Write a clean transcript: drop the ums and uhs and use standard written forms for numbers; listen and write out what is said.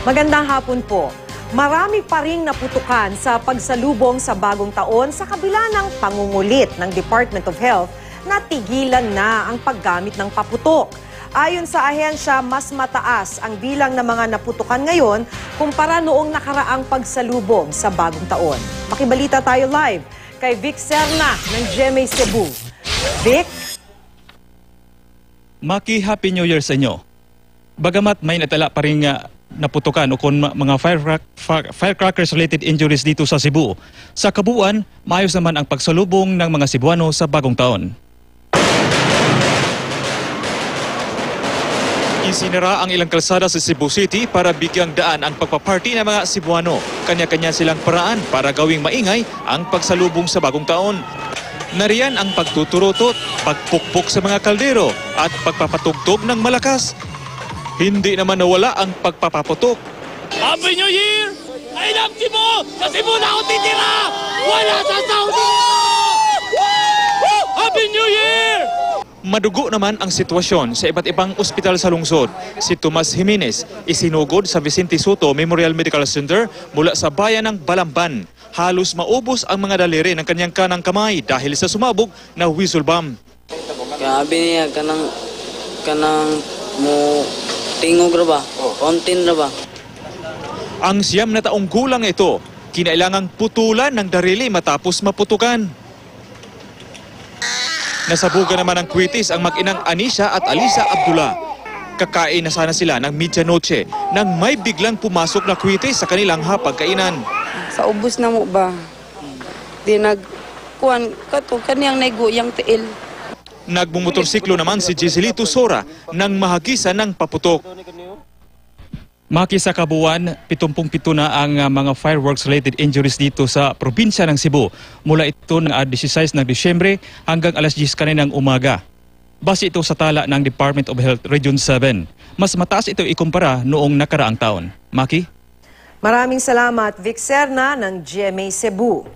Magandang hapon po. Marami pa ring naputukan sa pagsalubong sa bagong taon sa kabila ng pangungulit ng Department of Health na tigilan na ang paggamit ng paputok. Ayon sa ahensya, mas mataas ang bilang ng mga naputukan ngayon kumpara noong nakaraang pagsalubong sa bagong taon. Makibalita tayo live kay Vic Serna ng GMA Cebu. Vic? Maki, Happy New Year sa inyo. Bagamat may natala pa rin naputukan o kung mga firecrackers related injuries dito sa Cebu, sa kabuuan, maayos naman ang pagsalubong ng mga Cebuano sa bagong taon. Isinara ang ilang kalsada sa Cebu City para bigyang daan ang pagpaparty ng mga Cebuano. Kanya-kanya silang paraan para gawing maingay ang pagsalubong sa bagong taon. Nariyan ang pagtuturotot, pagpukpok sa mga kaldero at pagpapatugtog ng malakas. Hindi naman nawala ang pagpapaputok. Happy New Year! I love Cebu! Sa Cebu na ako titira! Wala sa Saudi! Happy New Year! Madugo naman ang sitwasyon sa iba't ibang ospital sa lungsod. Si Tomas Jimenez isinugod sa Vicente Soto Memorial Medical Center mula sa bayan ng Balamban. Halos maubos ang mga daliri ng kanyang kanang kamay dahil sa sumabog na whistle bomb. Grabe niya, kanang mo tingog ra ba? Kontin ra ba? Ang 9 na taong gulang ito, kinailangang putulan ng darili matapos maputukan. Nasabugan naman ng kwitis ang mag-inang Anisha at Alisa Abdullah. Kakain na sana sila ng medianoche nang may biglang pumasok na kwitis sa kanilang hapagkainan. Sa ubos na mo ba? Di nagkuhan kato kaniyang naiguyang tiil. Nagmumotorsiklo naman si Giselito Sora nang mahagisan ng paputok. Maki sa kabuuan, 77 na ang mga fireworks-related injuries dito sa probinsya ng Cebu. Mula ito ng 16 ng Disyembre hanggang alas 10 kaninang umaga. Base ito sa tala ng Department of Health Region 7. Mas mataas ito ikumpara noong nakaraang taon. Maki? Maraming salamat, Vic Serna ng GMA Cebu.